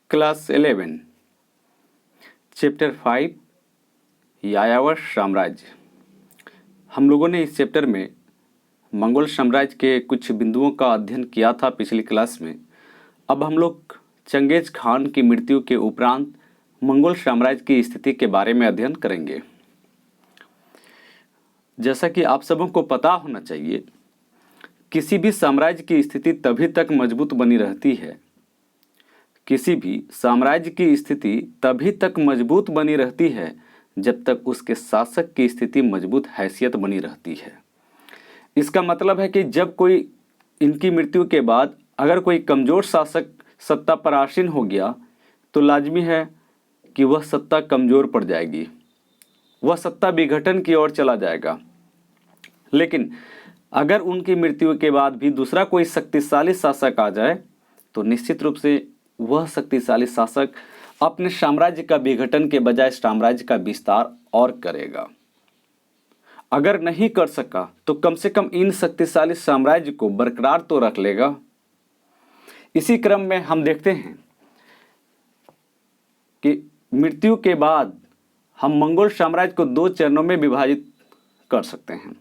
Class 11 chapter 5 यायावर साम्राज्य। हम लोगों ने इस चैप्टर में मंगोल साम्राज्य के कुछ बिंदुओं का अध्ययन किया था पिछली क्लास में। अब हम लोग चंगेज खान की मृत्यु के उपरांत मंगोल साम्राज्य की स्थिति के बारे में अध्ययन करेंगे। जैसा कि आप सबों को पता होना चाहिए, किसी भी साम्राज्य की स्थिति तभी तक मजबूत बनी रहती है किसी भी साम्राज्य की स्थिति तभी तक मजबूत बनी रहती है जब तक उसके शासक की स्थिति मजबूत हैसियत बनी रहती है। इसका मतलब है कि जब कोई इनकी मृत्यु के बाद अगर कोई कमज़ोर शासक सत्ता पर आसीन हो गया तो लाजमी है कि वह सत्ता कमज़ोर पड़ जाएगी, वह सत्ता विघटन की ओर चला जाएगा। लेकिन अगर उनकी मृत्यु के बाद भी दूसरा कोई शक्तिशाली शासक आ जाए तो निश्चित रूप से वह शक्तिशाली शासक अपने साम्राज्य का विघटन के बजाय साम्राज्य का विस्तार और करेगा। अगर नहीं कर सका तो कम से कम इन शक्तिशाली साम्राज्य को बरकरार तो रख लेगा। इसी क्रम में हम देखते हैं कि मृत्यु के बाद हम मंगोल साम्राज्य को दो चरणों में विभाजित कर सकते हैं।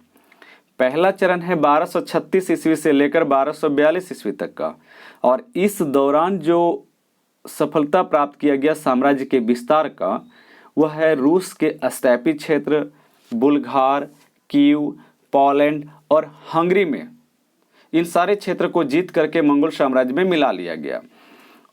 पहला चरण है 1236 ईस्वी से लेकर 1242 ईस्वी तक का, और इस दौरान जो सफलता प्राप्त किया गया साम्राज्य के विस्तार का वह है रूस के स्टेपी क्षेत्र, बुल्गार, कीव, पोलैंड और हंगरी में इन सारे क्षेत्र को जीत करके मंगोल साम्राज्य में मिला लिया गया।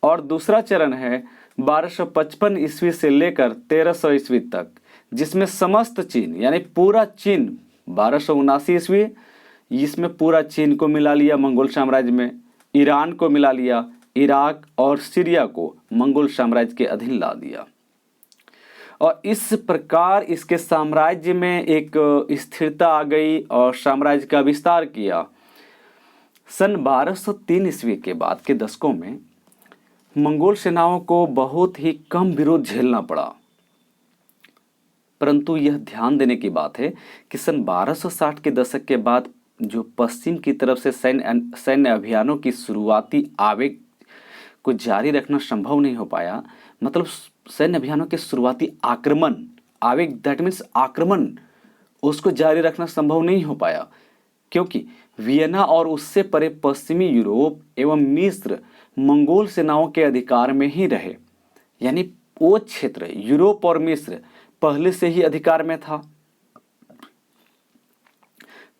और दूसरा चरण है 1255 ईस्वी से लेकर 1300 ईस्वी तक, जिसमें समस्त चीन यानी पूरा चीन 1279 ईस्वी इसमें पूरा चीन को मिला लिया मंगोल साम्राज्य में, ईरान को मिला लिया, इराक और सीरिया को मंगोल साम्राज्य के अधीन ला दिया। और इस प्रकार इसके साम्राज्य में एक स्थिरता आ गई और साम्राज्य का विस्तार किया। सन 1203 ईस्वी के बाद के दशकों में मंगोल सेनाओं को बहुत ही कम विरोध झेलना पड़ा, परंतु यह ध्यान देने की बात है कि सन 1260 के दशक के बाद जो पश्चिम की तरफ से सैन्य अभियानों की शुरुआती आवेग को जारी रखना संभव नहीं हो पाया। मतलब सैन्य अभियानों के शुरुआती आक्रमण आवेग, दैट मीन्स आक्रमण, उसको जारी रखना संभव नहीं हो पाया क्योंकि वियना और उससे परे पश्चिमी यूरोप एवं मिस्र मंगोल सेनाओं के अधिकार में ही रहे। यानी वो क्षेत्र यूरोप और मिस्र पहले से ही अधिकार में था।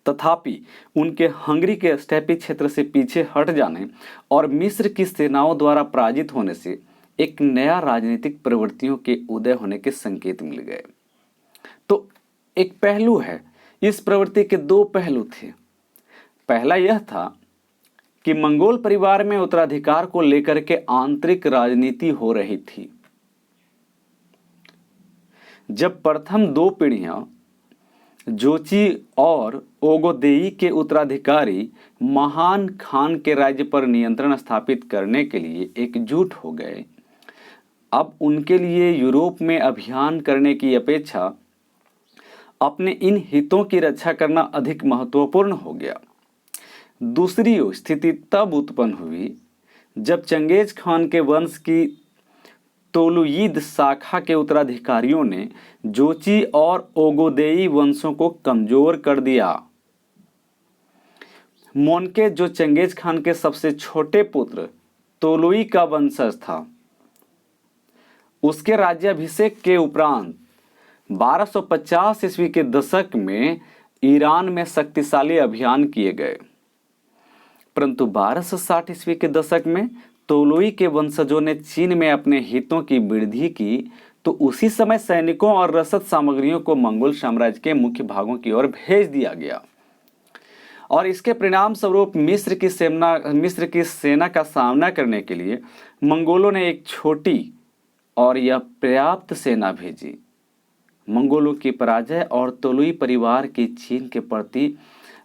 तथापि उनके हंगरी के स्टेपी क्षेत्र से पीछे हट जाने और मिस्र की सेनाओं द्वारा पराजित होने से एक नया राजनीतिक प्रवृत्तियों के उदय होने के संकेत मिल गए। तो एक पहलू है, इस प्रवृत्ति के दो पहलू थे। पहला यह था कि मंगोल परिवार में उत्तराधिकार को लेकर के आंतरिक राजनीति हो रही थी। जब प्रथम दो पीढ़ियां जोची और ओगोदेई के उत्तराधिकारी महान खान के राज्य पर नियंत्रण स्थापित करने के लिए एकजुट हो गए, अब उनके लिए यूरोप में अभियान करने की अपेक्षा अपने इन हितों की रक्षा करना अधिक महत्वपूर्ण हो गया। दूसरी स्थिति तब उत्पन्न हुई जब चंगेज खान के वंश की तोलुयिद शाखा के उत्तराधिकारियों ने जोची और ओगोदेई वंशों को कमजोर कर दिया। मोनके, जो चंगेज खान के सबसे छोटे पुत्र तोलुई का वंशज था, उसके राज्याभिषेक के उपरांत 1250 ईस्वी के दशक में ईरान में शक्तिशाली अभियान किए गए, परंतु 1260 ईस्वी के दशक में तोलुई के वंशजों ने चीन में अपने हितों की वृद्धि की, तो उसी समय सैनिकों और रसद सामग्रियों को मंगोल साम्राज्य के मुख्य भागों की ओर भेज दिया गया। और इसके परिणाम स्वरूप मिस्र की सेना का सामना करने के लिए मंगोलों ने एक छोटी और यह पर्याप्त सेना भेजी। मंगोलों की पराजय और तोलुई परिवार की चीन के प्रति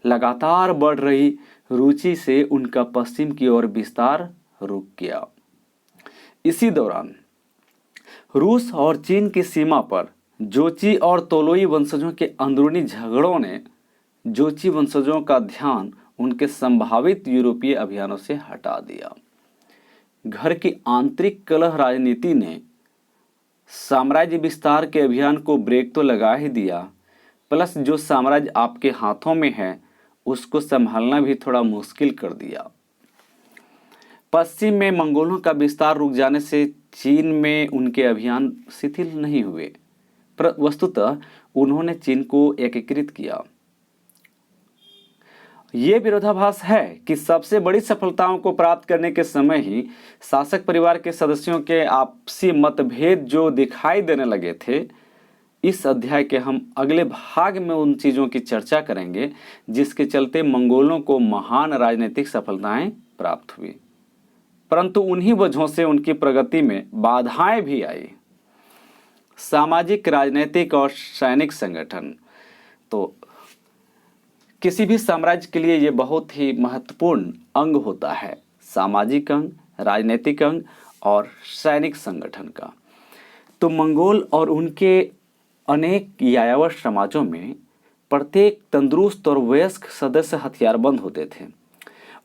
लगातार बढ़ रही रुचि से उनका पश्चिम की ओर विस्तार रुक गया। इसी दौरान रूस और चीन की सीमा पर जोची और तोलुई वंशजों के अंदरूनी झगड़ों ने जोची वंशजों का ध्यान उनके संभावित यूरोपीय अभियानों से हटा दिया। घर की आंतरिक कलह राजनीति ने साम्राज्य विस्तार के अभियान को ब्रेक तो लगा ही दिया, प्लस जो साम्राज्य आपके हाथों में है उसको संभालना भी थोड़ा मुश्किल कर दिया। पश्चिम में मंगोलों का विस्तार रुक जाने से चीन में उनके अभियान शिथिल नहीं हुए, पर वस्तुतः उन्होंने चीन को एकीकृत किया। ये विरोधाभास है कि सबसे बड़ी सफलताओं को प्राप्त करने के समय ही शासक परिवार के सदस्यों के आपसी मतभेद जो दिखाई देने लगे थे। इस अध्याय के हम अगले भाग में उन चीज़ों की चर्चा करेंगे जिसके चलते मंगोलों को महान राजनीतिक सफलताएं प्राप्त हुई, परंतु उन्हीं वजहों से उनकी प्रगति में बाधाएं भी आई। सामाजिक, राजनीतिक और सैनिक संगठन, तो किसी भी साम्राज्य के लिए ये बहुत ही महत्वपूर्ण अंग होता है, सामाजिक अंग, राजनीतिक अंग और सैनिक संगठन का। तो मंगोल और उनके अनेक यायावर समाजों में प्रत्येक तंदुरुस्त और वयस्क सदस्य हथियारबंद होते थे,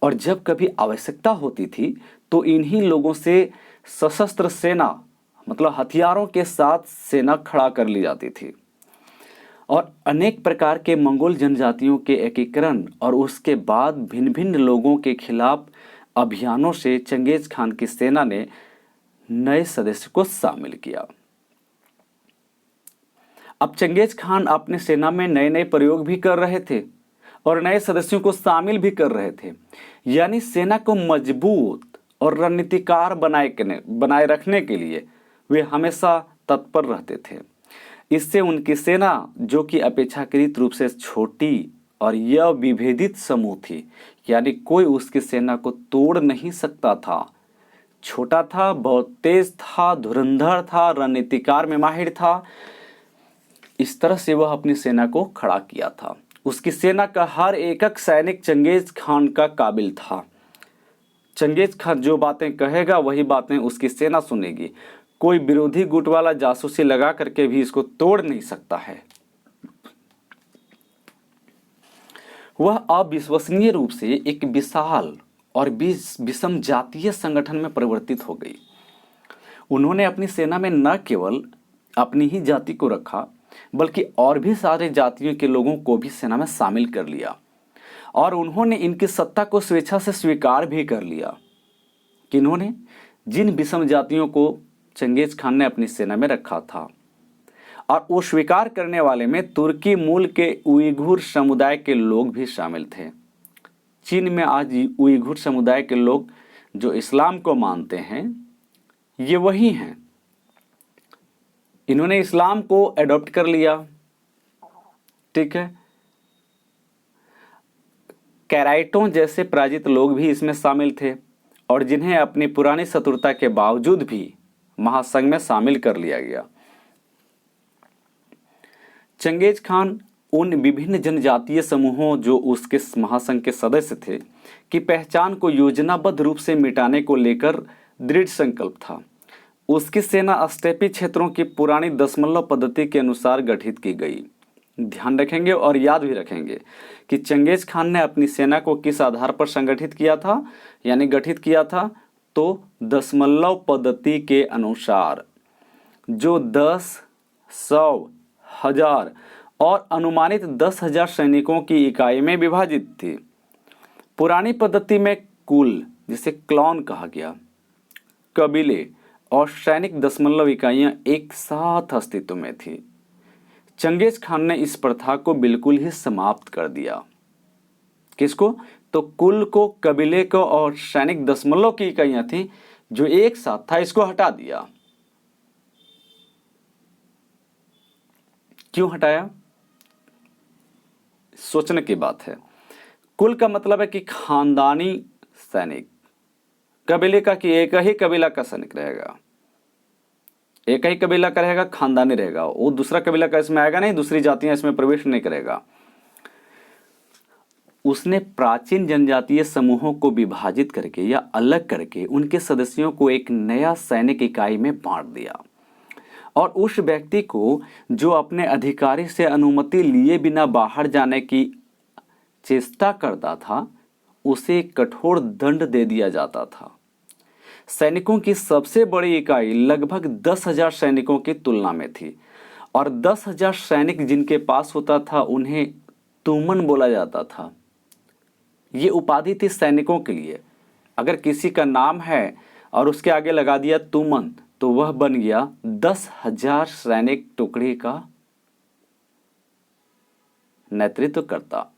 और जब कभी आवश्यकता होती थी तो इन्हीं लोगों से सशस्त्र सेना, मतलब हथियारों के साथ सेना खड़ा कर ली जाती थी। और अनेक प्रकार के मंगोल जनजातियों के एकीकरण और उसके बाद भिन्न भिन्न लोगों के खिलाफ अभियानों से चंगेज खान की सेना ने नए सदस्य को शामिल किया। अब चंगेज खान अपने सेना में नए नए प्रयोग भी कर रहे थे और नए सदस्यों को शामिल भी कर रहे थे, यानी सेना को मजबूत और रणनीतिकार बनाए रखने के लिए वे हमेशा तत्पर रहते थे। इससे उनकी सेना, जो कि अपेक्षाकृत रूप से छोटी और यह विभेदित समूह थी, यानी कोई उसकी सेना को तोड़ नहीं सकता था, छोटा था, बहुत तेज था, धुरंधर था, रणनीतिकार में माहिर था, इस तरह से वह अपनी सेना को खड़ा किया था। उसकी सेना का हर एकक सैनिक चंगेज खान का काबिल था। चंगेज खान जो बातें कहेगा वही बातें उसकी सेना सुनेगी। कोई विरोधी गुट वाला जासूसी लगा करके भी इसको तोड़ नहीं सकता है। वह अविश्वसनीय रूप से एक विशाल और विषम जातीय संगठन में परिवर्तित हो गई। उन्होंने अपनी सेना में न केवल अपनी ही जाति को रखा, बल्कि और भी सारे जातियों के लोगों को भी सेना में शामिल कर लिया, और उन्होंने इनकी सत्ता को स्वेच्छा से स्वीकार भी कर लिया। किन्होंने? जिन विषम जातियों को चंगेज खान ने अपनी सेना में रखा था, और वो स्वीकार करने वाले में तुर्की मूल के उइघुर समुदाय के लोग भी शामिल थे। चीन में आज उइघुर समुदाय के लोग जो इस्लाम को मानते हैं, ये वही हैं। इन्होंने इस्लाम को एडॉप्ट कर लिया, ठीक है। कैराइटों जैसे पराजित लोग भी इसमें शामिल थे, और जिन्हें अपनी पुरानी शत्रुता के बावजूद भी महासंघ में शामिल कर लिया गया। चंगेज खान उन विभिन्न जनजातीय समूहों जो उसके महासंघ के सदस्य थे की पहचान को योजनाबद्ध रूप से मिटाने को लेकर दृढ़ संकल्प था। उसकी सेना स्टेपी क्षेत्रों की पुरानी दशमलव पद्धति के अनुसार गठित की गई। ध्यान रखेंगे और याद भी रखेंगे कि चंगेज खान ने अपनी सेना को किस आधार पर संगठित किया था, यानी गठित किया था, तो दशमलव पद्धति के अनुसार, जो 10, 100, 1000 और अनुमानित 10,000 सैनिकों की इकाई में विभाजित थी। पुरानी पद्धति में कुल, जिसे क्लॉन कहा गया, कबीले और सैनिक दशमलव इकाइयां एक साथ अस्तित्व में थी। चंगेज खान ने इस प्रथा को बिल्कुल ही समाप्त कर दिया। किसको? तो कुल को, कबीले को और सैनिक दशमलव की इकाइयां थी जो एक साथ था, इसको हटा दिया। क्यों हटाया? सोचने की बात है। कुल का मतलब है कि खानदानी सैनिक, कबीले का कि एक ही कबीला का सैनिक रहेगा, एक ही कबीला का रहेगा, खानदानी रहेगा, वो दूसरा कबीला का इसमें आएगा नहीं, दूसरी जातियां इसमें प्रवेश नहीं करेगा। उसने प्राचीन जनजातीय समूहों को विभाजित करके या अलग करके उनके सदस्यों को एक नया सैनिक इकाई में बांट दिया, और उस व्यक्ति को जो अपने अधिकारी से अनुमति लिए बिना बाहर जाने की चेष्टा करता था, उसे कठोर दंड दे दिया जाता था। सैनिकों की सबसे बड़ी इकाई लगभग 10,000 सैनिकों की तुलना में थी, और 10,000 सैनिक जिनके पास होता था उन्हें तुमन बोला जाता था। ये उपाधि थी सैनिकों के लिए। अगर किसी का नाम है और उसके आगे लगा दिया तुमन, तो वह बन गया 10,000 सैनिक टुकड़ी का नेतृत्व करता।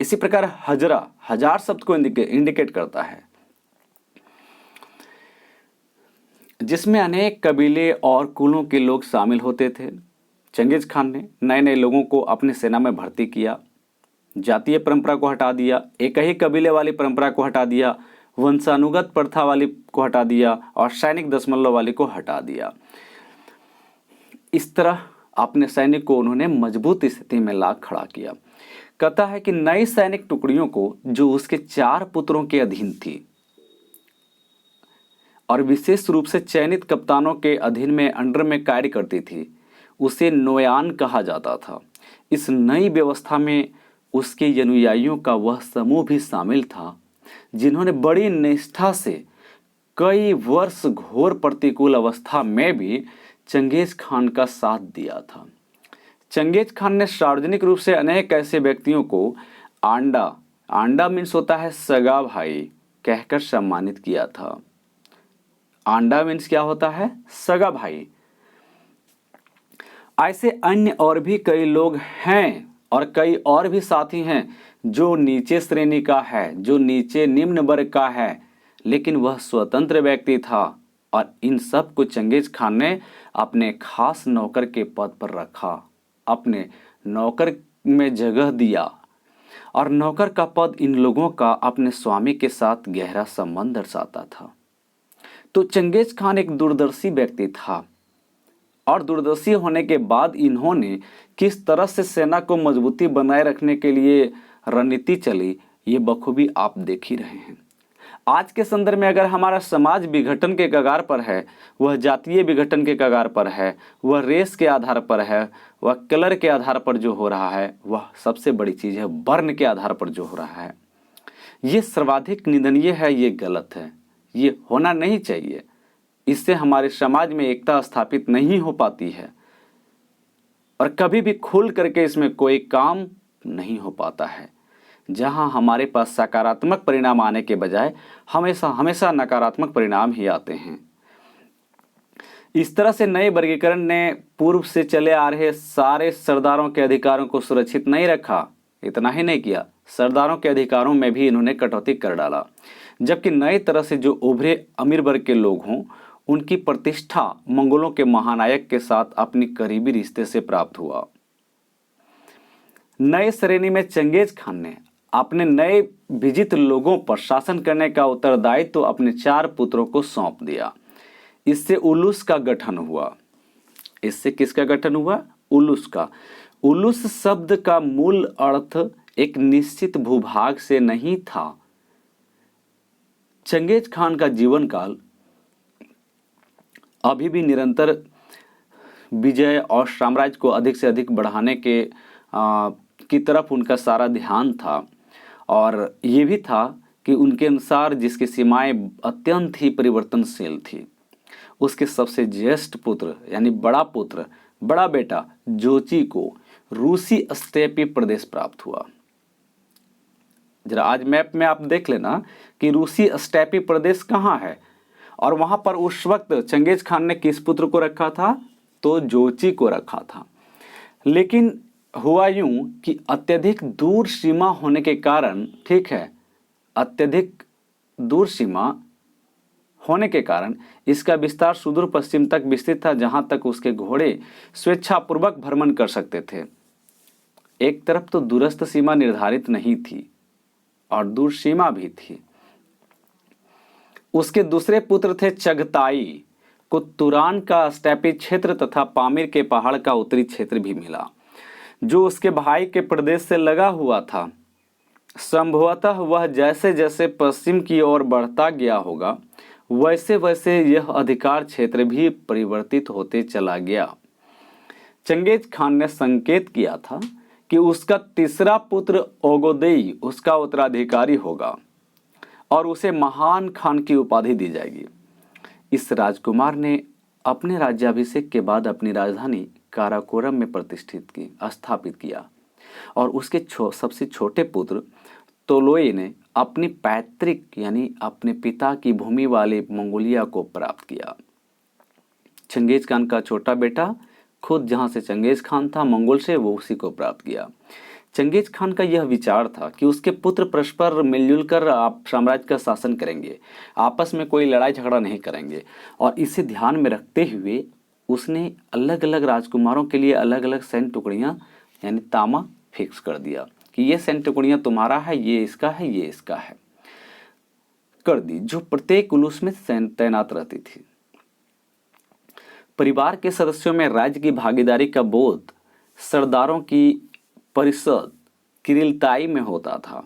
इसी प्रकार हजरा हजार शब्द को इंडिकेट करता है, जिसमें अनेक कबीले और कुलों के लोग शामिल होते थे। चंगेज खान ने नए नए लोगों को अपनी सेना में भर्ती किया, जातीय परंपरा को हटा दिया, एक ही कबीले वाली परंपरा को हटा दिया, वंशानुगत प्रथा वाली को हटा दिया और सैनिक दशमलव वाली को हटा दिया। इस तरह अपने सैनिक को उन्होंने मजबूत स्थिति में ला खड़ा किया। कहता है कि नई सैनिक टुकड़ियों को, जो उसके 4 पुत्रों के अधीन थी और विशेष रूप से चयनित कप्तानों के अधीन में अंडर में कार्य करती थी, उसे नोयान कहा जाता था। इस नई व्यवस्था में उसके अनुयायियों का वह समूह भी शामिल था जिन्होंने बड़ी निष्ठा से कई वर्ष घोर प्रतिकूल अवस्था में भी चंगेज खान का साथ दिया था। चंगेज खान ने सार्वजनिक रूप से अनेक ऐसे व्यक्तियों को आंडा मीन्स होता है सगा भाई, कहकर सम्मानित किया था। आंडा मीन्स क्या होता है? सगा भाई। ऐसे अन्य और भी कई लोग हैं और कई और भी साथी हैं जो नीचे श्रेणी का है, जो नीचे निम्न वर्ग का है, लेकिन वह स्वतंत्र व्यक्ति था और इन सब को चंगेज खान ने अपने खास नौकर के पद पर रखा, अपने नौकर में जगह दिया, और नौकर का पद इन लोगों का अपने स्वामी के साथ गहरा संबंध दर्शाता था। तो चंगेज खान एक दूरदर्शी व्यक्ति था, और दूरदर्शी होने के बाद इन्होंने किस तरह से सेना को मजबूती बनाए रखने के लिए रणनीति चली, ये बखूबी आप देख ही रहे हैं। आज के संदर्भ में अगर हमारा समाज विघटन के कगार पर है, वह जातीय विघटन के कगार पर है, वह रेस के आधार पर है, वह कलर के आधार पर जो हो रहा है, वह सबसे बड़ी चीज़ है वर्ण के आधार पर जो हो रहा है, ये सर्वाधिक निंदनीय है, ये गलत है, ये होना नहीं चाहिए। इससे हमारे समाज में एकता स्थापित नहीं हो पाती है और कभी भी खुल करके इसमें कोई काम नहीं हो पाता है। जहां हमारे पास सकारात्मक परिणाम आने के बजाय हमेशा नकारात्मक परिणाम ही आते हैं। इस तरह से नए वर्गीकरण ने पूर्व से चले आ रहे सारे सरदारों के अधिकारों को सुरक्षित नहीं रखा। इतना ही नहीं किया, सरदारों के अधिकारों में भी इन्होंने कटौती कर डाला, जबकि नई तरह से जो उभरे अमीर वर्ग के लोग हों, उनकी प्रतिष्ठा मंगोलों के महानायक के साथ अपनी करीबी रिश्ते से प्राप्त हुआ। नए श्रेणी में चंगेज खान ने अपने नए विजित लोगों पर शासन करने का उत्तरदायित्व तो अपने 4 पुत्रों को सौंप दिया। इससे उलूस का गठन हुआ। इससे किसका गठन हुआ? उलूस का। उलूस शब्द का मूल अर्थ एक निश्चित भूभाग से नहीं था। चंगेज खान का जीवन काल अभी भी निरंतर विजय और साम्राज्य को अधिक से अधिक बढ़ाने की तरफ उनका सारा ध्यान था, और ये भी था कि उनके अनुसार जिसकी सीमाएं अत्यंत ही परिवर्तनशील थी, उसके सबसे ज्येष्ठ पुत्र यानी बड़ा बेटा जोची को रूसी स्टेपी प्रदेश प्राप्त हुआ। जरा आज मैप में आप देख लेना कि रूसी स्टेपी प्रदेश कहाँ है, और वहां पर उस वक्त चंगेज खान ने किस पुत्र को रखा था? तो जोची को रखा था। लेकिन हुआ यूं कि अत्यधिक दूर सीमा होने के कारण, ठीक है, अत्यधिक दूर सीमा होने के कारण इसका विस्तार सुदूर पश्चिम तक विस्तृत था, जहां तक उसके घोड़े स्वेच्छापूर्वक भ्रमण कर सकते थे। एक तरफ तो दूरस्थ सीमा निर्धारित नहीं थी और दूर सीमा भी थी। उसके दूसरे पुत्र थे चगताई को तुरान का स्टेपी क्षेत्र तथा पामीर के पहाड़ का उत्तरी क्षेत्र भी मिला, जो उसके भाई के प्रदेश से लगा हुआ था। संभवतः वह जैसे जैसे पश्चिम की ओर बढ़ता गया होगा, वैसे वैसे यह अधिकार क्षेत्र भी परिवर्तित होते चला गया। चंगेज खान ने संकेत किया था कि उसका तीसरा पुत्र ओगोदेई उसका उत्तराधिकारी होगा और उसे महान खान की उपाधि दी जाएगी। इस राजकुमार ने अपने राज्याभिषेक के बाद अपनी राजधानी काराकोरम में स्थापित किया और उसके सबसे छोटे पुत्र तोलोई ने अपनी पैतृक यानी अपने पिता की भूमि वाले मंगोलिया को प्राप्त किया। चंगेज खान का छोटा बेटा खुद जहां से चंगेज खान था मंगोल से, वो उसी को प्राप्त किया। चंगेज खान का यह विचार था कि उसके पुत्र परस्पर मिलजुल कर साम्राज्य का शासन करेंगे, आपस में कोई लड़ाई झगड़ा नहीं करेंगे, और इसे ध्यान में रखते हुए उसने अलग अलग राजकुमारों के लिए अलग अलग सैन्य टुकड़ियाँ यानी तामा फिक्स कर दिया कि ये सैन्य टुकड़ियाँ तुम्हारा है, ये इसका है, ये इसका है, कर दी, जो प्रत्येक उलूस में तैनात रहती थी। परिवार के सदस्यों में राज्य की भागीदारी का बोध सरदारों की परिषद किरिलताई में होता था,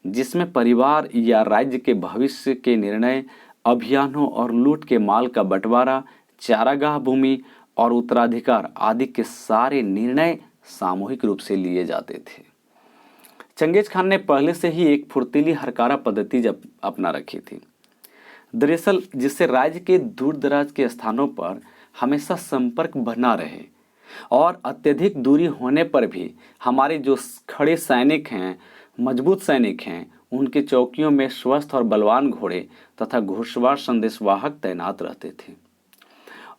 जिसमें परिवार या राज्य के भविष्य के निर्णय, अभियानों और लूट के माल का बंटवारा, चारागाह भूमि और उत्तराधिकार आदि के सारे निर्णय सामूहिक रूप से लिए जाते थे। चंगेज खान ने पहले से ही एक फुर्तीली हरकारा पद्धति अपना रखी थी, दरअसल जिससे राज्य के दूर दराज के स्थानों पर हमेशा संपर्क बना रहे और अत्यधिक दूरी होने पर भी हमारे जो खड़े सैनिक हैं, मजबूत सैनिक हैं, उनके चौकियों में स्वस्थ और बलवान घोड़े तथा घुड़सवार संदेशवाहक तैनात रहते थे।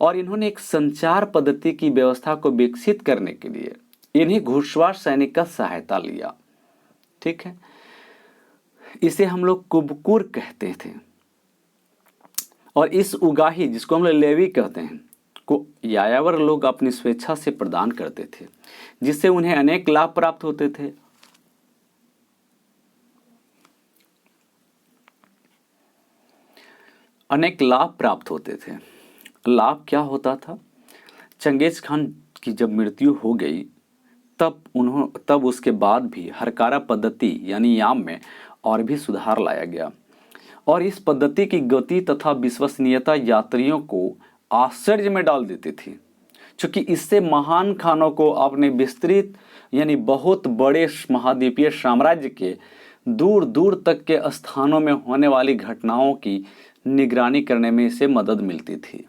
और इन्होंने एक संचार पद्धति की व्यवस्था को विकसित करने के लिए इन्हीं घुड़सवार सैनिक का सहायता लिया। ठीक है, इसे हम लोग कुबकुर कहते थे। और इस उगाही जिसको हम लोग लेवी कहते हैं को यायावर लोग अपनी स्वेच्छा से प्रदान करते थे, जिससे उन्हें अनेक लाभ प्राप्त होते थे। अनेक लाभ प्राप्त होते थे। लाभ क्या होता था? चंगेज खान की जब मृत्यु हो गई तब उसके बाद भी हरकारा पद्धति यानी याम में और भी सुधार लाया गया और इस पद्धति की गति तथा विश्वसनीयता यात्रियों को आश्चर्य में डाल देती थी, क्योंकि इससे महान खानों को अपने विस्तृत यानी बहुत बड़े महाद्वीपीय साम्राज्य के दूर दूर तक के स्थानों में होने वाली घटनाओं की निगरानी करने में इसे मदद मिलती थी।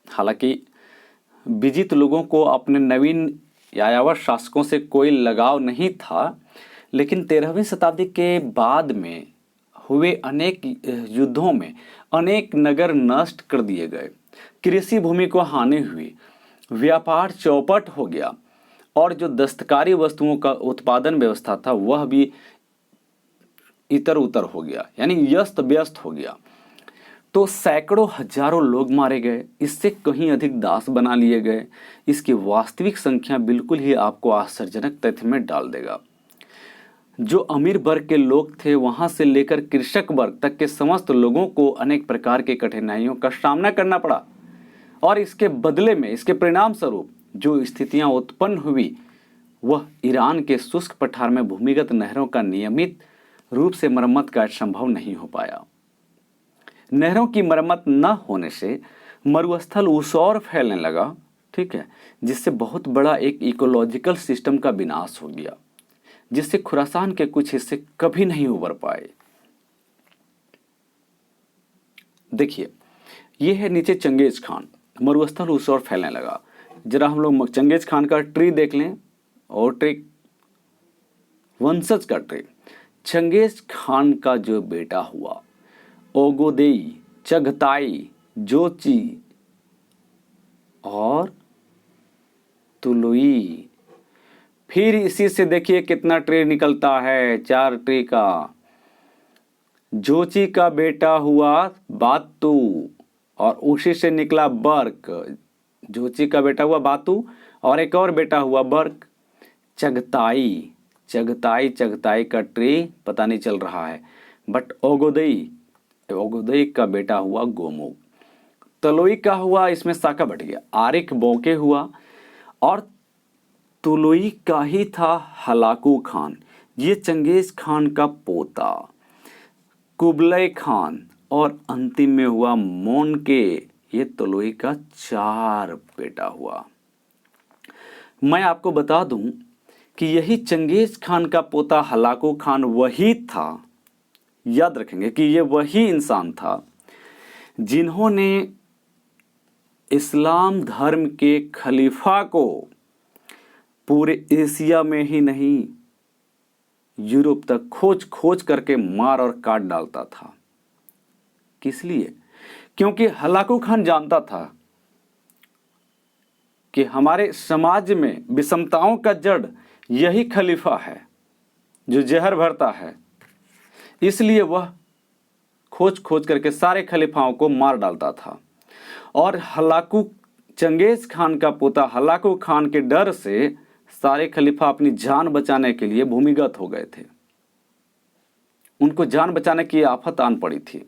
हालांकि विजित लोगों को अपने नवीन यायावर शासकों से कोई लगाव नहीं था, लेकिन 13वीं शताब्दी के बाद में हुए अनेक युद्धों में अनेक नगर नष्ट कर दिए गए, कृषि भूमि को हानि हुई, व्यापार चौपट हो गया और जो दस्तकारी वस्तुओं का उत्पादन व्यवस्था था वह भी इतर उतर हो गया, यानी व्यस्त व्यस्त हो गया। तो सैकड़ों हजारों लोग मारे गए, इससे कहीं अधिक दास बना लिए गए। इसकी वास्तविक संख्या बिल्कुल ही आपको आश्चर्यजनक तथ्य में डाल देगा। जो अमीर वर्ग के लोग थे वहां से लेकर कृषक वर्ग तक के समस्त लोगों को अनेक प्रकार के कठिनाइयों का सामना करना पड़ा और इसके बदले में इसके परिणाम स्वरूप जो स्थितियां उत्पन्न हुई वह ईरान के शुष्क पठार में भूमिगत नहरों का नियमित रूप से मरम्मत कार्य संभव नहीं हो पाया। नहरों की मरम्मत न होने से मरुस्थल ऊसौर फैलने लगा, ठीक है, जिससे बहुत बड़ा एक इकोलॉजिकल सिस्टम का विनाश हो गया, जिससे खुरासान के कुछ हिस्से कभी नहीं उबर पाए। देखिए, यह है नीचे चंगेज खान, मरुस्थल ऊसौर फैलने लगा। जरा हम लोग चंगेज खान का ट्री देख लें और ट्री वंशज का ट्री। चंगेज खान का जो बेटा हुआ ओगोदेई, चगताई, जोची और तुलुई, फिर इसी से देखिए कितना ट्री निकलता है, 4 ट्री का। जोची का बेटा हुआ बातू और उसी से निकला बर्क। जोची का बेटा हुआ बातू और एक और बेटा हुआ बर्क। चगताई चगताई का ट्री पता नहीं चल रहा है, बट ओगोदेई का बेटा हुआ गोमुख। तलोई का हुआ, इसमें शाखा बट गया, आरिक बोके हुआ और तुलुई का ही था हलाकू खान, ये चंगेज खान का पोता। कुबलय खान और अंतिम में हुआ मोनके, ये तुलुई का 4 बेटा हुआ। मैं आपको बता दूं कि यही चंगेज खान का पोता हलाकू खान वही था, याद रखेंगे कि ये वही इंसान था जिन्होंने इस्लाम धर्म के खलीफा को पूरे एशिया में ही नहीं यूरोप तक खोज खोज करके मार और काट डालता था। किस लिए? क्योंकि हलाकू खान जानता था कि हमारे समाज में विषमताओं का जड़ यही खलीफा है जो जहर भरता है। इसलिए वह खोज खोज करके सारे खलीफाओं को मार डालता था। और हलाकू चंगेज खान का पोता हलाकू खान के डर से सारे खलीफा अपनी जान बचाने के लिए भूमिगत हो गए थे। उनको जान बचाने की आफत आन पड़ी थी।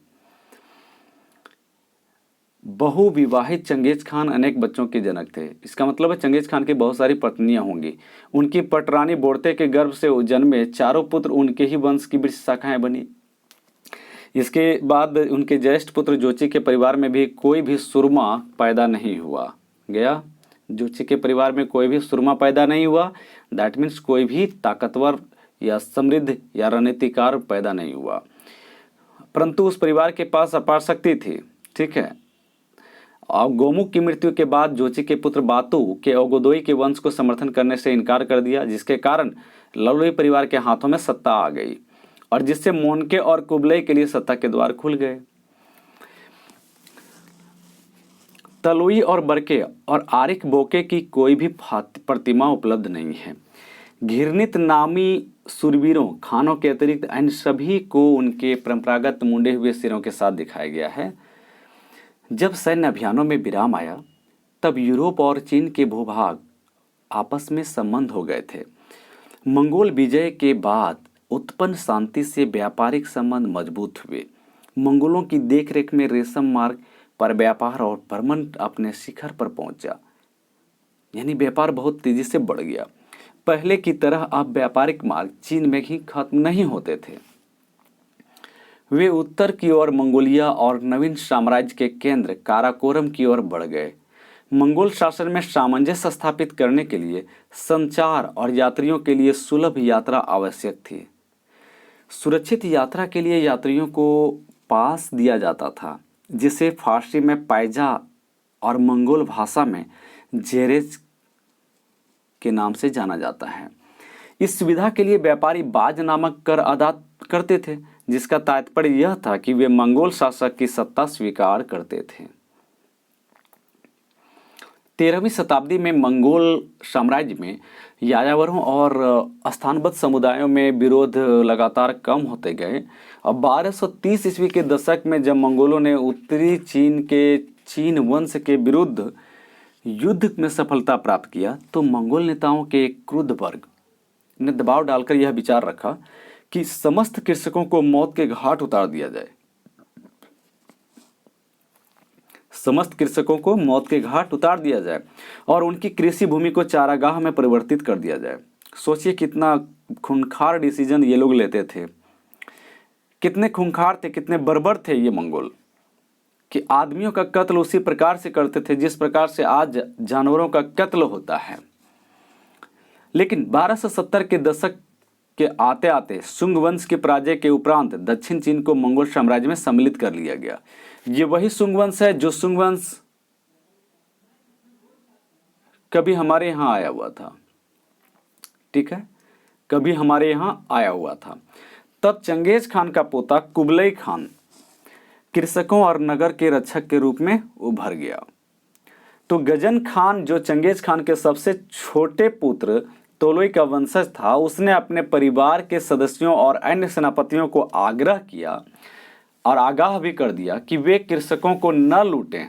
बहुविवाहित चंगेज खान अनेक बच्चों के जनक थे। इसका मतलब है चंगेज खान की बहुत सारी पत्नियां होंगी। उनकी पटरानी बोड़ते के गर्भ से जन्मे चारों पुत्र उनके ही वंश की वृक्ष शाखाएं बनी। इसके बाद उनके ज्येष्ठ पुत्र जोची के परिवार में भी कोई भी सुरमा पैदा नहीं हुआ गया। जोची के परिवार में कोई भी सुरमा पैदा नहीं हुआ। दैट मीन्स कोई भी ताकतवर या समृद्ध या रणनीतिकार पैदा नहीं हुआ। परंतु उस परिवार के पास अपार शक्ति थी। ठीक है। और गोमुख की मृत्यु के बाद जोची के पुत्र बातु के ओगोदोई के वंश को समर्थन करने से इनकार कर दिया, जिसके कारण ललोई परिवार के हाथों में सत्ता आ गई और जिससे मोनके और कुबलई के लिए सत्ता के द्वार खुल गए। तलुई और बरके और आरिक बोके की कोई भी प्रतिमा उपलब्ध नहीं है। घिरनित नामी सुरवीरों खानों के अतिरिक्त अन्य सभी को उनके परंपरागत मुंडे हुए सिरों के साथ दिखाया गया है। जब सैन्य अभियानों में विराम आया तब यूरोप और चीन के भूभाग आपस में संबंध हो गए थे। मंगोल विजय के बाद उत्पन्न शांति से व्यापारिक संबंध मजबूत हुए। मंगोलों की देखरेख में रेशम मार्ग पर व्यापार और भ्रमण अपने शिखर पर पहुंचा, यानी व्यापार बहुत तेजी से बढ़ गया। पहले की तरह अब व्यापारिक मार्ग चीन में ही खत्म नहीं होते थे। वे उत्तर की ओर मंगोलिया और नवीन साम्राज्य के केंद्र काराकोरम की ओर बढ़ गए। मंगोल शासन में सामंजस्य स्थापित करने के लिए संचार और यात्रियों के लिए सुलभ यात्रा आवश्यक थी। सुरक्षित यात्रा के लिए यात्रियों को पास दिया जाता था, जिसे फारसी में पैजा और मंगोल भाषा में जेरेज के नाम से जाना जाता है। इस सुविधा के लिए व्यापारी बाज नामक कर अदा करते थे, जिसका तात्पर्य यह था कि वे मंगोल शासक की सत्ता स्वीकार करते थे। 13वीं शताब्दी में मंगोल साम्राज्य में यायावरों और स्थानबद्ध समुदायों में विरोध लगातार कम होते गए। अब 1230 ईस्वी के दशक में जब मंगोलों ने उत्तरी चीन के चीन वंश के विरुद्ध युद्ध में सफलता प्राप्त किया तो मंगोल नेताओं के एक क्रुद्ध वर्ग ने दबाव डालकर यह विचार रखा कि समस्त कृषकों को मौत के घाट उतार दिया जाए। समस्त कृषकों को मौत के घाट उतार दिया जाए और उनकी कृषि भूमि को चारागाह में परिवर्तित कर दिया जाए। सोचिए कितना खूंखार डिसीजन ये लोग लेते थे, कितने खूंखार थे, कितने बर्बर थे ये मंगोल, कि आदमियों का कत्ल उसी प्रकार से करते थे जिस प्रकार से आज जानवरों का कत्ल होता है। लेकिन 1270 के दशक के आते आते सुंग वंश के पराजय के उपरांत दक्षिण चीन को मंगोल साम्राज्य में सम्मिलित कर लिया गया। ये वही सुंग वंश है जो सुंग वंश कभी हमारे यहाँ आया हुआ था। ठीक है, कभी हमारे यहाँ आया हुआ था। तब चंगेज खान का पोता कुबलई खान कृषकों और नगर के रक्षक के रूप में उभर गया। तो गजन खान जो चंगेज खान के सबसे छोटे पुत्र तोलोई का वंशज था, उसने अपने परिवार के सदस्यों और अन्य सेनापतियों को आग्रह किया और आगाह भी कर दिया कि वे कृषकों को न लूटें।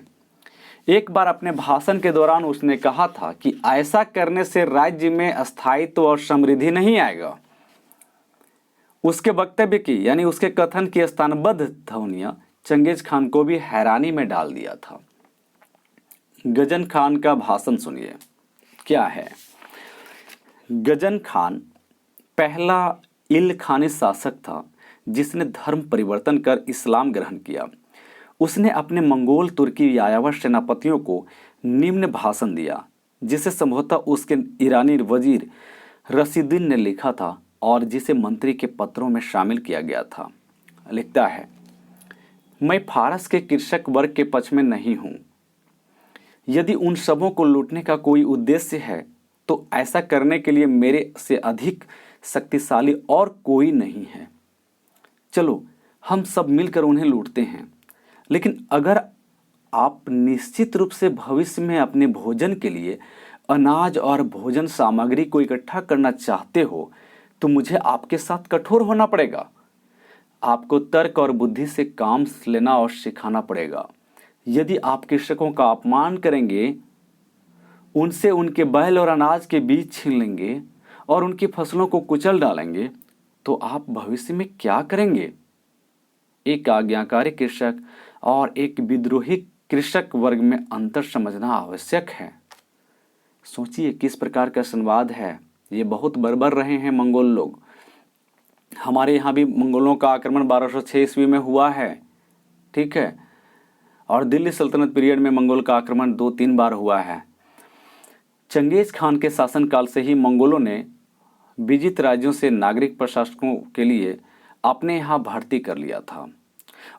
एक बार अपने भाषण के दौरान उसने कहा था कि ऐसा करने से राज्य में स्थायित्व और समृद्धि नहीं आएगा। उसके वक्तव्य की यानी उसके कथन की स्थानबद्ध ध्वनियां चंगेज खान को भी हैरानी में डाल दिया था। गजन खान का भाषण सुनिए क्या है। गजन खान पहला इलखानी शासक था जिसने धर्म परिवर्तन कर इस्लाम ग्रहण किया। उसने अपने मंगोल तुर्की यायावर सेनापतियों को निम्न भाषण दिया, जिसे संभवतः उसके ईरानी वजीर रशीदुद्दीन ने लिखा था और जिसे मंत्री के पत्रों में शामिल किया गया था। लिखता है, मैं फारस के कृषक वर्ग के पक्ष में नहीं हूं। यदि उन सबों को लूटने का कोई उद्देश्य है तो ऐसा करने के लिए मेरे से अधिक शक्तिशाली और कोई नहीं है। चलो हम सब मिलकर उन्हें लूटते हैं। लेकिन अगर आप निश्चित रूप से भविष्य में अपने भोजन के लिए अनाज और भोजन सामग्री को इकट्ठा करना चाहते हो तो मुझे आपके साथ कठोर होना पड़ेगा। आपको तर्क और बुद्धि से काम लेना और सिखाना पड़ेगा। यदि आप कृषकों का अपमान करेंगे, उनसे उनके बैल और अनाज के बीज छीन लेंगे और उनकी फसलों को कुचल डालेंगे तो आप भविष्य में क्या करेंगे? एक आज्ञाकारी कृषक और एक विद्रोही कृषक वर्ग में अंतर समझना आवश्यक है। सोचिए किस प्रकार का संवाद है। ये बहुत बर्बर रहे हैं मंगोल लोग। हमारे यहाँ भी मंगोलों का आक्रमण 1206 ईस्वी में हुआ है, ठीक है। और दिल्ली सल्तनत पीरियड में मंगोल का आक्रमण 2-3 बार हुआ है। चंगेज खान के शासनकाल से ही मंगोलों ने विजित राज्यों से नागरिक प्रशासकों के लिए अपने यहाँ भर्ती कर लिया था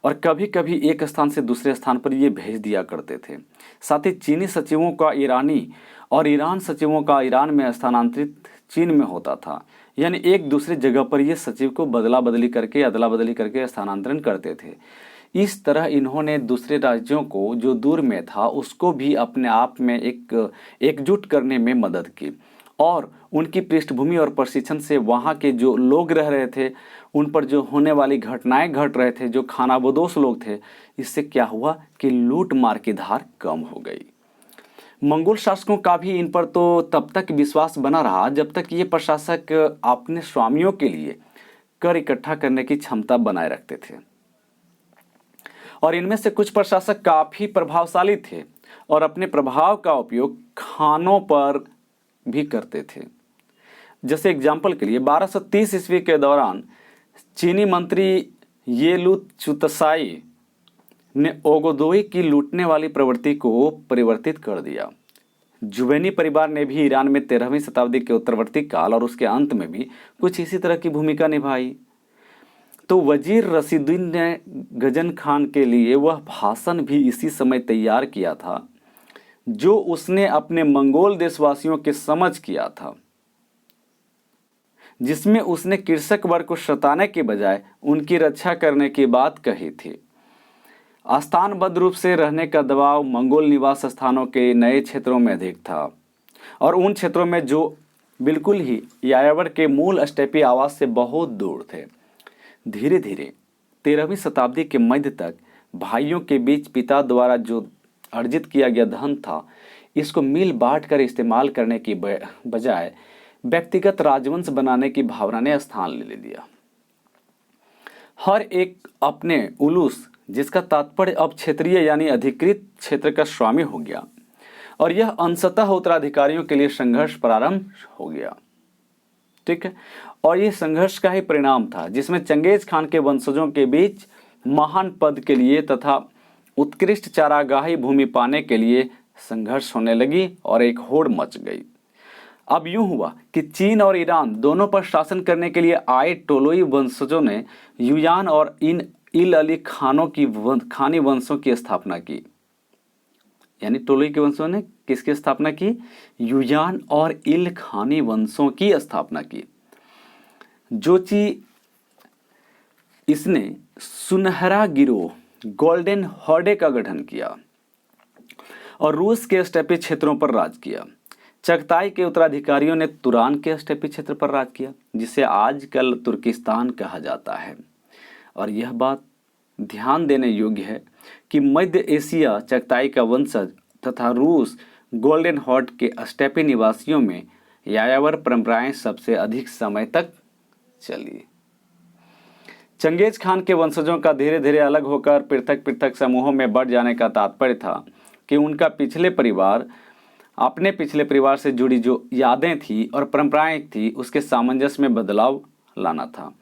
और कभी कभी एक स्थान से दूसरे स्थान पर ये भेज दिया करते थे। साथ ही चीनी सचिवों का ईरानी और ईरान सचिवों का ईरान में स्थानांतरित चीन में होता था। यानी एक दूसरे जगह पर ये सचिव को अदला बदली करके स्थानांतरण करते थे। इस तरह इन्होंने दूसरे राज्यों को जो दूर में था उसको भी अपने आप में एकजुट करने में मदद की और उनकी पृष्ठभूमि और प्रशिक्षण से वहाँ के जो लोग रह रहे थे उन पर जो होने वाली घटनाएं घट रहे थे, जो खानाबदोश लोग थे, इससे क्या हुआ कि लूट मार की धार कम हो गई। मंगोल शासकों का भी इन पर तो तब तक विश्वास बना रहा जब तक ये प्रशासक अपने स्वामियों के लिए कर इकट्ठा करने की क्षमता बनाए रखते थे। और इनमें से कुछ प्रशासक काफी प्रभावशाली थे और अपने प्रभाव का उपयोग खानों पर भी करते थे। जैसे एग्जाम्पल के लिए 1230 ईस्वी के दौरान चीनी मंत्री ये लू चुतसाई ने ओगोदोई की लूटने वाली प्रवृत्ति को परिवर्तित कर दिया। जुवेनी परिवार ने भी ईरान में 13वीं शताब्दी के उत्तरवर्ती काल और उसके अंत में भी कुछ इसी तरह की भूमिका निभाई। तो वजीर रशीदुद्दीन ने गजन खान के लिए वह भाषण भी इसी समय तैयार किया था जो उसने अपने मंगोल देशवासियों के समझ किया था, जिसमें उसने कृषक वर्ग को सताने के बजाय उनकी रक्षा करने की बात कही थी। स्थानबद्ध रूप से रहने का दबाव मंगोल निवास स्थानों के नए क्षेत्रों में अधिक था और उन क्षेत्रों में जो बिल्कुल ही यायावर के मूल स्टेपी आवास से बहुत दूर थे। धीरे धीरे 13वीं शताब्दी के मध्य तक भाइयों के बीच पिता द्वारा जो अर्जित किया गया धन था, इसको मिल बांट कर इस्तेमाल करने की बजाय व्यक्तिगत राजवंश बनाने की भावना ने स्थान ले लिया। हर एक अपने उलूस, जिसका तात्पर्य अब क्षेत्रीय यानी अधिकृत क्षेत्र का स्वामी हो गया और यह अंशतः उत्तराधिकारियों के लिए संघर्ष प्रारंभ हो गया, ठीक है। और यह संघर्ष का ही परिणाम था जिसमें चंगेज खान के वंशजों के बीच महान पद के लिए तथा उत्कृष्ट चारागाही भूमि पाने के लिए संघर्ष होने लगी और एक होड़ मच गई। अब यूं हुआ कि चीन और ईरान दोनों पर शासन करने के लिए आए टोलोई वंशजों ने युयान और इन इल अली खानों की खानी वंशों की स्थापना की। यानी टोलोई के वंशों ने किसकी स्थापना की? युयान और इल खानी वंशों की स्थापना की। जोची इसने सुनहरा गिरोह गोल्डन हॉर्डे का गठन किया और रूस के स्टेपी क्षेत्रों पर राज किया। चगताई के उत्तराधिकारियों ने तुरान के स्टेपी क्षेत्र पर राज किया, जिसे आजकल तुर्किस्तान कहा जाता है। और यह बात ध्यान देने योग्य है कि मध्य एशिया चगताई का वंशज तथा रूस गोल्डन हॉर्ड के स्टेपी निवासियों में यायावर परंपराएं सबसे अधिक समय तक चली। चंगेज खान के वंशजों का धीरे धीरे अलग होकर पृथक पृथक समूहों में बढ़ जाने का तात्पर्य था कि उनका अपने पिछले परिवार से जुड़ी जो यादें थी और परंपराएं थी उसके सामंजस्य में बदलाव लाना था।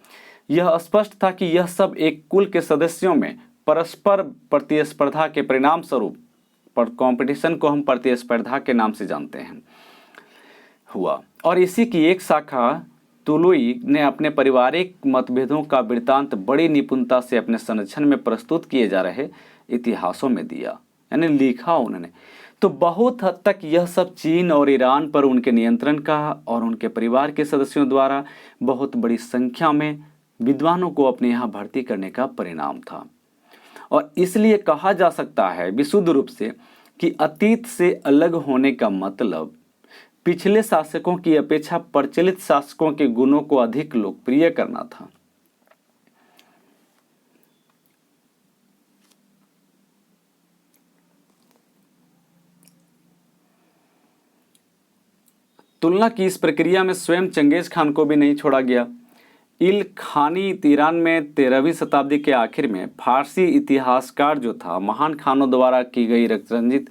यह स्पष्ट था कि यह सब एक कुल के सदस्यों में परस्पर प्रतिस्पर्धा के परिणाम स्वरूप, कॉम्पिटिशन को हम प्रतिस्पर्धा के नाम से जानते हैं, हुआ। और इसी की एक शाखा तुलुई ने अपने पारिवारिक मतभेदों का वृत्तांत बड़ी निपुणता से अपने संरक्षण में प्रस्तुत किए जा रहे इतिहासों में दिया, यानी लिखा उन्होंने। तो बहुत हद तक यह सब चीन और ईरान पर उनके नियंत्रण का और उनके परिवार के सदस्यों द्वारा बहुत बड़ी संख्या में विद्वानों को अपने यहाँ भर्ती करने का परिणाम था। और इसलिए कहा जा सकता है विशुद्ध रूप से कि अतीत से अलग होने का मतलब पिछले शासकों की अपेक्षा प्रचलित शासकों के गुणों को अधिक लोकप्रिय करना था। तुलना की इस प्रक्रिया में स्वयं चंगेज खान को भी नहीं छोड़ा गया। इल खानी ईरान में 13वीं शताब्दी के आखिर में फारसी इतिहासकार जो था महान खानों द्वारा की गई रंजित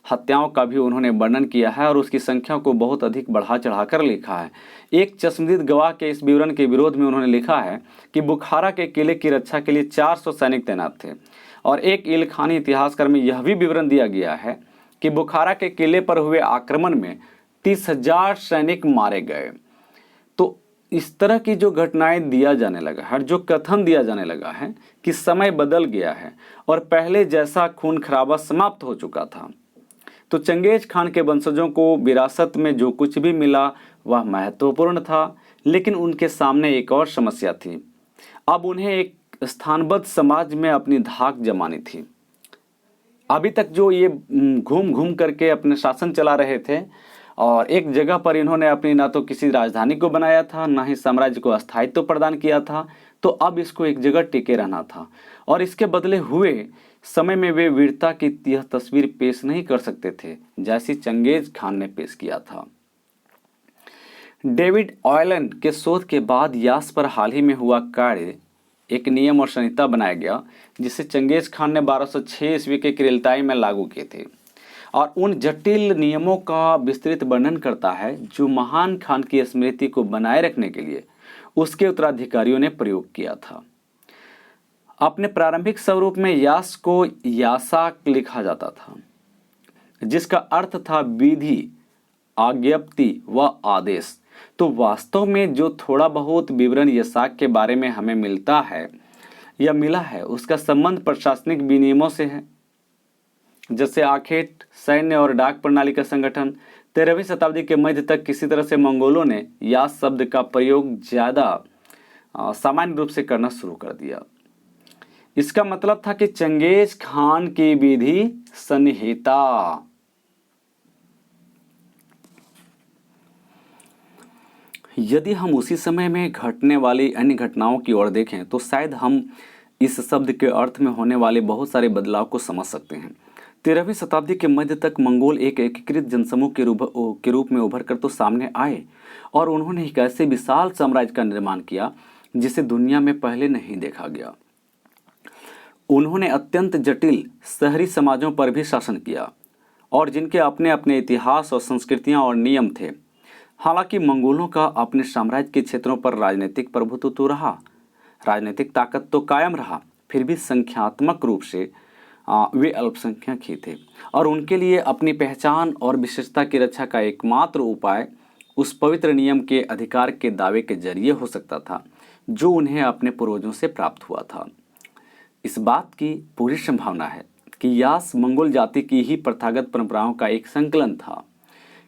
हत्याओं का भी उन्होंने वर्णन किया है और उसकी संख्या को बहुत अधिक बढ़ा चढ़ाकर लिखा है। एक चश्मदीद गवाह के इस विवरण के विरोध में उन्होंने लिखा है कि बुखारा के किले की रक्षा के लिए 400 सैनिक तैनात थे। और एक इलखानी इतिहासकार में यह भी विवरण दिया गया है कि बुखारा के किले पर हुए आक्रमण में 30,000 सैनिक मारे गए। तो इस तरह की जो घटनाएं दिया जाने लगा है, जो कथन दिया जाने लगा है कि समय बदल गया है और पहले जैसा खून खराबा समाप्त हो चुका था। तो चंगेज खान के वंशजों को विरासत में जो कुछ भी मिला वह महत्वपूर्ण था, लेकिन उनके सामने एक और समस्या थी। अब उन्हें एक स्थानबद्ध समाज में अपनी धाक जमानी थी। अभी तक जो ये घूम घूम करके अपने शासन चला रहे थे और एक जगह पर इन्होंने अपनी ना तो किसी राजधानी को बनाया था, ना ही साम्राज्य को अस्थायित्व प्रदान किया था, तो अब इसको एक जगह टिके रहना था और इसके बदले हुए समय में वे वीरता की यह तस्वीर पेश नहीं कर सकते थे जैसी चंगेज खान ने पेश किया था। डेविड ऑयलन के शोध के बाद यास पर हाल ही में हुआ कार्य एक नियम और संहिता बनाया गया जिसे चंगेज खान ने 1206 ईस्वी के किरिलताई में लागू किए थे और उन जटिल नियमों का विस्तृत वर्णन करता है जो महान खान की स्मृति को बनाए रखने के लिए उसके उत्तराधिकारियों ने प्रयोग किया था। अपने प्रारंभिक स्वरूप में यास को यासाक लिखा जाता था जिसका अर्थ था विधि, आज्ञप्ति व आदेश। तो वास्तव में जो थोड़ा बहुत विवरण यासाक के बारे में हमें मिलता है या मिला है उसका संबंध प्रशासनिक विनियमों से है, जैसे आखेट, सैन्य और डाक प्रणाली का संगठन। 13वीं शताब्दी के मध्य तक किसी तरह से मंगोलों ने यास शब्द का प्रयोग ज़्यादा सामान्य रूप से करना शुरू कर दिया। इसका मतलब था कि चंगेज खान की विधि संहिता। यदि हम उसी समय में घटने वाली अन्य घटनाओं की ओर देखें तो शायद हम इस शब्द के अर्थ में होने वाले बहुत सारे बदलाव को समझ सकते हैं। 13वीं शताब्दी के मध्य तक मंगोल एक एकीकृत जनसमूह के रूप में उभर कर तो सामने आए और उन्होंने एक ऐसे विशाल साम्राज्य का निर्माण किया जिसे दुनिया में पहले नहीं देखा गया। उन्होंने अत्यंत जटिल शहरी समाजों पर भी शासन किया और जिनके अपने अपने इतिहास और संस्कृतियां और नियम थे। हालांकि मंगोलों का अपने साम्राज्य के क्षेत्रों पर राजनीतिक प्रभुत्व तो रहा, राजनीतिक ताकत तो कायम रहा, फिर भी संख्यात्मक रूप से वे अल्पसंख्यक ही थे और उनके लिए अपनी पहचान और विशेषता की रक्षा का एकमात्र उपाय उस पवित्र नियम के अधिकार के दावे के जरिए हो सकता था जो उन्हें अपने पूर्वजों से प्राप्त हुआ था। इस बात की पूरी संभावना है कि यास मंगोल जाति की ही प्रथागत परंपराओं का एक संकलन था,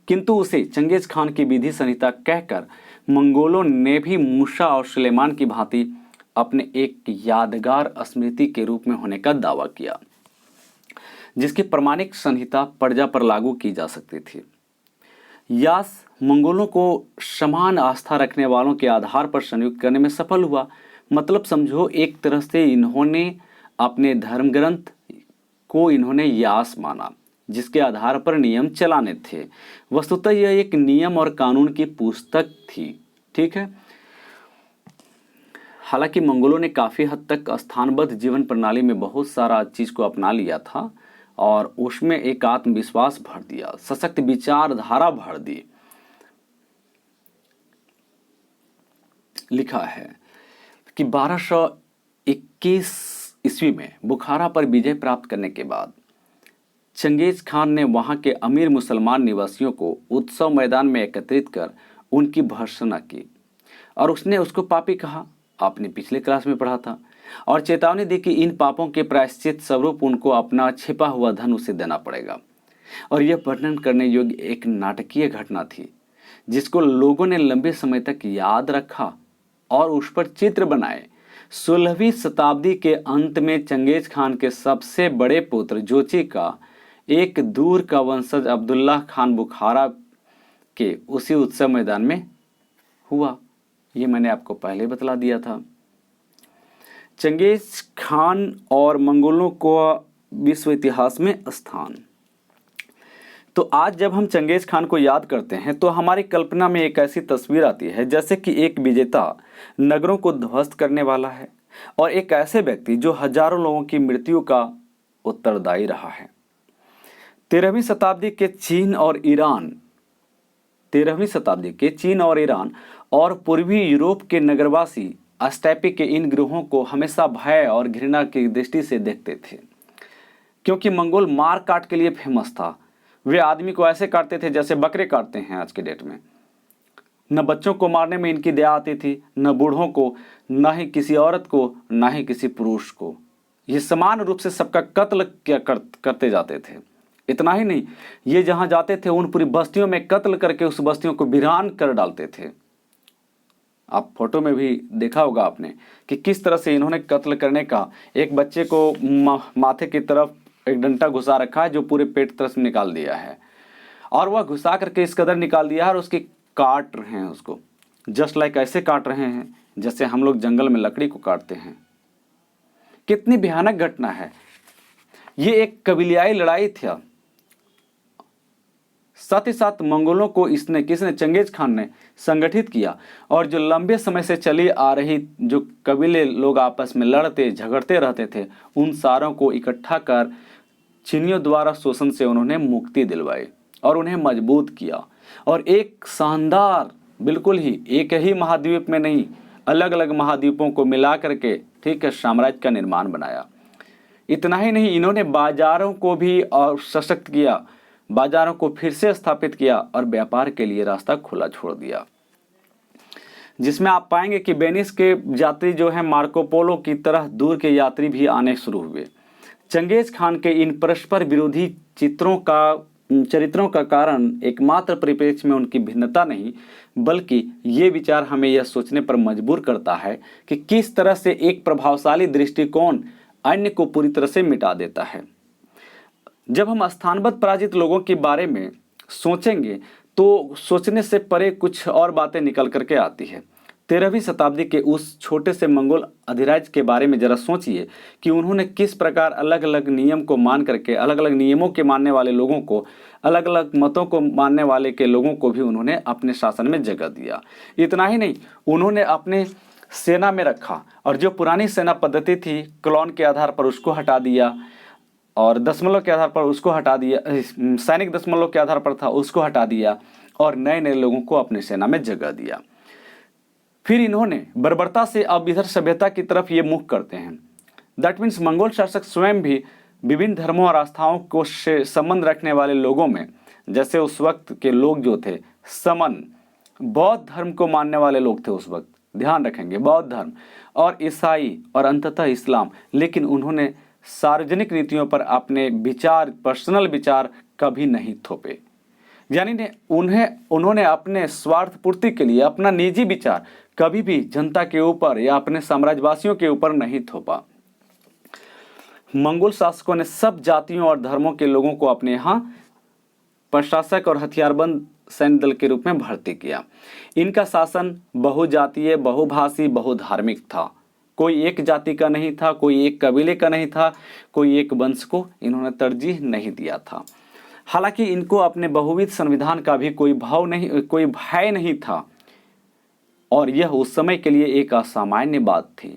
किंतु उसे चंगेज खान की विधि संहिता कहकर मंगोलों ने भी मूसा और सुलेमान की भांति अपने एक यादगार स्मृति के रूप में होने का दावा किया जिसकी प्रमाणिक संहिता प्रजा पर लागू की जा सकती थी। यास मंगोलों को समान आस्था रखने वालों के आधार पर संयुक्त करने में सफल हुआ। मतलब समझो एक तरह से इन्होंने अपने धर्म ग्रंथ को इन्होंने यास माना जिसके आधार पर नियम चलाने थे। वस्तुतः यह एक नियम और कानून की पुस्तक थी, ठीक है। हालांकि मंगोलों ने काफ़ी हद तक स्थानबद्ध जीवन प्रणाली में बहुत सारा चीज़ को अपना लिया था और उसमें एक आत्मविश्वास भर दिया, सशक्त विचारधारा भर दी। लिखा है कि 1221 ईस्वी में बुखारा पर विजय प्राप्त करने के बाद चंगेज खान ने वहां के अमीर मुसलमान निवासियों को उत्सव मैदान में एकत्रित कर उनकी भर्त्सना की और उसने उसको पापी कहा, आपने पिछले क्लास में पढ़ा था, और चेतावनी दी कि इन पापों के प्रायश्चित स्वरूप उनको अपना छिपा हुआ धन उसे देना पड़ेगा। और यह वर्णन करने योग्य एक नाटकीय घटना थी जिसको लोगों ने लंबे समय तक याद रखा और उस पर चित्र बनाए। 16वीं शताब्दी के अंत में चंगेज खान के सबसे बड़े पुत्र जोची का एक दूर का वंशज अब्दुल्ला खान बुखारा के उसी उत्सव मैदान में हुआ। ये मैंने आपको पहले बतला दिया था। चंगेज खान और मंगोलों को विश्व इतिहास में स्थान। तो आज जब हम चंगेज खान को याद करते हैं तो हमारी कल्पना में एक ऐसी तस्वीर आती है जैसे कि एक विजेता नगरों को ध्वस्त करने वाला है और एक ऐसे व्यक्ति जो हजारों लोगों की मृत्यु का उत्तरदायी रहा है। 13वीं शताब्दी के चीन और ईरान और पूर्वी यूरोप के नगरवासी स्टेपी के इन गिरोहों को हमेशा भय और घृणा की दृष्टि से देखते थे, क्योंकि मंगोल मार काट के लिए फेमस था। वे आदमी को ऐसे काटते थे जैसे बकरे काटते हैं आज के डेट में। न बच्चों को मारने में इनकी दया आती थी, न बूढ़ों को, न ही किसी औरत को, न ही किसी पुरुष को। ये समान रूप से सबका कत्ल करते जाते थे। इतना ही नहीं, ये जहां जाते थे उन पूरी बस्तियों में कत्ल करके उस बस्तियों को वीरान कर डालते थे। आप फोटो में भी देखा होगा आपने कि किस तरह से इन्होंने कत्ल करने का, एक बच्चे को माथे की तरफ एक डंडा घुसा रखा है जो पूरे पेट तरफ से निकाल दिया है, और वह घुसा करके इस कदर निकाल दिया है और उसकी काट रहे हैं उसको, जस्ट लाइक ऐसे काट रहे हैं जैसे हम लोग जंगल में लकड़ी को काटते हैं। कितनी भयानक घटना है। ये एक कबीलियाई लड़ाई थी। साथ ही साथ मंगोलों को किसने, चंगेज खान ने संगठित किया, और जो लंबे समय से चली आ रही जो कबीले लोग आपस में लड़ते झगड़ते रहते थे, उन सारों को इकट्ठा कर चीनियों द्वारा शोषण से उन्होंने मुक्ति दिलवाई और उन्हें मजबूत किया, और एक शानदार, बिल्कुल ही एक ही महाद्वीप में नहीं, अलग अलग महाद्वीपों को मिला करके, ठीक है, साम्राज्य का निर्माण बनाया। इतना ही नहीं, इन्होंने बाजारों को भी और सशक्त किया, बाजारों को फिर से स्थापित किया और व्यापार के लिए रास्ता खुला छोड़ दिया, जिसमें आप पाएंगे कि वेनिस के यात्री जो हैं मार्को पोलो की तरह दूर के यात्री भी आने शुरू हुए। चंगेज खान के इन परस्पर विरोधी चरित्रों का कारण एकमात्र परिप्रेक्ष्य में उनकी भिन्नता नहीं, बल्कि ये विचार हमें यह सोचने पर मजबूर करता है कि किस तरह से एक प्रभावशाली दृष्टिकोण अन्य को पूरी तरह से मिटा देता है। जब हम स्थानबद्ध पराजित लोगों के बारे में सोचेंगे तो सोचने से परे कुछ और बातें निकल करके आती है। 13वीं शताब्दी के उस छोटे से मंगोल अधिराज्य के बारे में जरा सोचिए कि उन्होंने किस प्रकार अलग अलग नियम को मान करके, अलग अलग नियमों के मानने वाले लोगों को, अलग अलग मतों को मानने वाले के लोगों को भी उन्होंने अपने शासन में जगह दिया। इतना ही नहीं, उन्होंने अपने सेना में रखा, और जो पुरानी सेना पद्धति थी क्लॉन के आधार पर उसको हटा दिया, और दशमलव के आधार पर उसको हटा दिया, सैनिक दशमलव के आधार पर था उसको हटा दिया, और नए नए लोगों को अपनी सेना में जगह दिया। फिर इन्होंने बर्बरता से अब इधर सभ्यता की तरफ ये मुख करते हैं। दैट मीन्स मंगोल शासक स्वयं भी विभिन्न धर्मों और आस्थाओं को से संबंध रखने वाले लोगों में, जैसे उस वक्त के लोग जो थे समन, बौद्ध धर्म को मानने वाले लोग थे उस वक्त, ध्यान रखेंगे, बौद्ध धर्म, और ईसाई और अंततः इस्लाम। लेकिन उन्होंने सार्वजनिक नीतियों पर अपने विचार, पर्सनल विचार कभी नहीं थोपे, यानी उन्होंने अपने स्वार्थ पूर्ति के लिए अपना निजी विचार कभी भी जनता के ऊपर या अपने साम्राज्यवासियों के ऊपर नहीं थोपा। मंगोल शासकों ने सब जातियों और धर्मों के लोगों को अपने यहाँ प्रशासक और हथियारबंद सैन्य दल के रूप में भर्ती किया। इनका शासन बहुजातीय, बहुभाषी, बहुधार्मिक था। कोई एक जाति का नहीं था, कोई एक कबीले का नहीं था, कोई एक वंश को इन्होंने तरजीह नहीं दिया था। हालांकि इनको अपने बहुविध संविधान का भी कोई भय नहीं था, और यह उस समय के लिए एक असामान्य बात थी।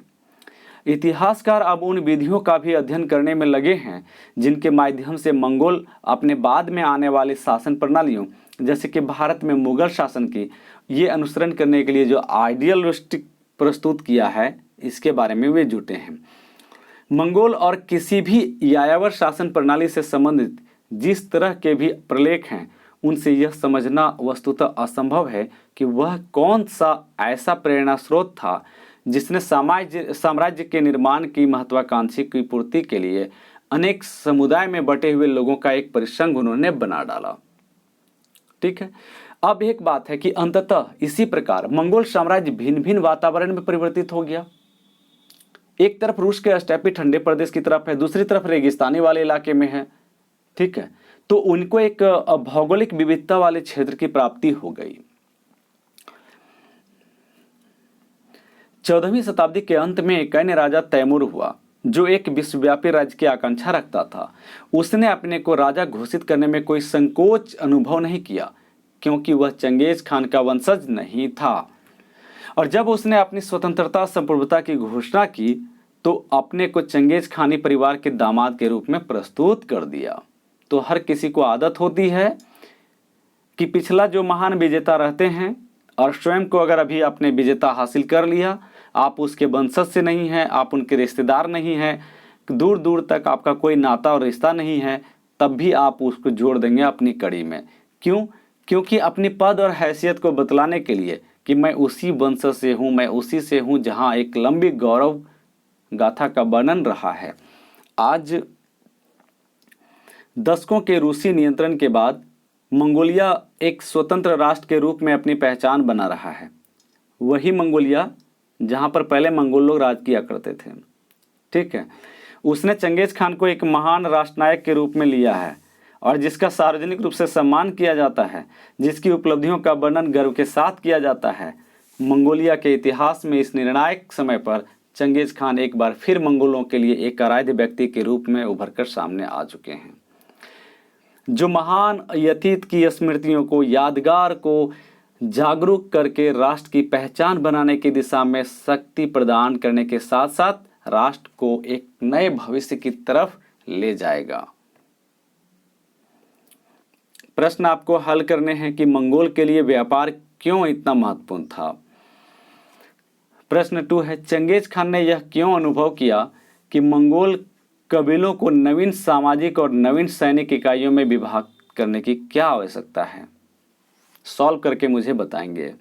इतिहासकार अब उन विधियों का भी अध्ययन करने में लगे हैं जिनके माध्यम से मंगोल अपने बाद में आने वाली शासन प्रणालियों, जैसे कि भारत में मुगल शासन की, ये अनुसरण करने के लिए जो आइडियलिस्टिक प्रस्तुत किया है, इसके बारे में वे जुटे हैं। मंगोल और किसी भी यायावर शासन प्रणाली से संबंधित जिस तरह के भी प्रलेख हैं, उनसे यह समझना वस्तुतः असंभव है कि वह कौन सा ऐसा प्रेरणा स्रोत था जिसने साम्राज्य के निर्माण की महत्वाकांक्षी की पूर्ति के लिए अनेक समुदाय में बटे हुए लोगों का एक परिसंघ उन्होंने बना डाला। ठीक है, अब एक बात है कि अंततः इसी प्रकार मंगोल साम्राज्य भिन्न भिन्न वातावरण में परिवर्तित हो गया। एक तरफ रूस के स्टेपी ठंडे प्रदेश की तरफ है, दूसरी तरफ रेगिस्तानी वाले इलाके में है। ठीक है, तो उनको एक भौगोलिक विविधता वाले क्षेत्र की प्राप्ति हो गई। 14वीं शताब्दी के अंत में एक अन्य राजा तैमूर हुआ जो एक विश्वव्यापी राज्य की आकांक्षा रखता था। उसने अपने को राजा घोषित करने में कोई संकोच अनुभव नहीं किया क्योंकि वह चंगेज खान का वंशज नहीं था। और जब उसने अपनी स्वतंत्रता संप्रभुता की घोषणा की तो अपने को चंगेज खानी परिवार के दामाद के रूप में प्रस्तुत कर दिया। तो हर किसी को आदत होती है कि पिछला जो महान विजेता रहते हैं और स्वयं को अगर अभी आपने विजेता हासिल कर लिया, आप उसके वंशज से नहीं हैं, आप उनके रिश्तेदार नहीं हैं, दूर दूर तक आपका कोई नाता और रिश्ता नहीं है, तब भी आप उसको जोड़ देंगे अपनी कड़ी में। क्यों? क्योंकि अपनी पद और हैसियत को बतलाने के लिए कि मैं उसी वंशज से हूँ, मैं उसी से हूँ जहाँ एक लंबी गौरव गाथा का वर्णन रहा है। आज दशकों के रूसी नियंत्रण के बाद मंगोलिया एक स्वतंत्र राष्ट्र के रूप में अपनी पहचान बना रहा है। वही मंगोलिया जहाँ पर पहले मंगोल लोग राज किया करते थे। ठीक है, उसने चंगेज खान को एक महान राष्ट्रनायक के रूप में लिया है और जिसका सार्वजनिक रूप से सम्मान किया जाता है, जिसकी उपलब्धियों का वर्णन गर्व के साथ किया जाता है। मंगोलिया के इतिहास में इस निर्णायक समय पर चंगेज खान एक बार फिर मंगोलों के लिए एक आराध्य व्यक्ति के रूप में उभरकर सामने आ चुके हैं, जो महान अतीत की स्मृतियों को, यादगार को जागरूक करके राष्ट्र की पहचान बनाने की दिशा में शक्ति प्रदान करने के साथ साथ राष्ट्र को एक नए भविष्य की तरफ ले जाएगा। प्रश्न आपको हल करने हैं कि मंगोल के लिए व्यापार क्यों इतना महत्वपूर्ण था। प्रश्न 2 है, चंगेज खान ने यह क्यों अनुभव किया कि मंगोल कबीलों को नवीन सामाजिक और नवीन सैनिक इकाइयों में विभाजित करने की क्या आवश्यकता है। सॉल्व करके मुझे बताएंगे।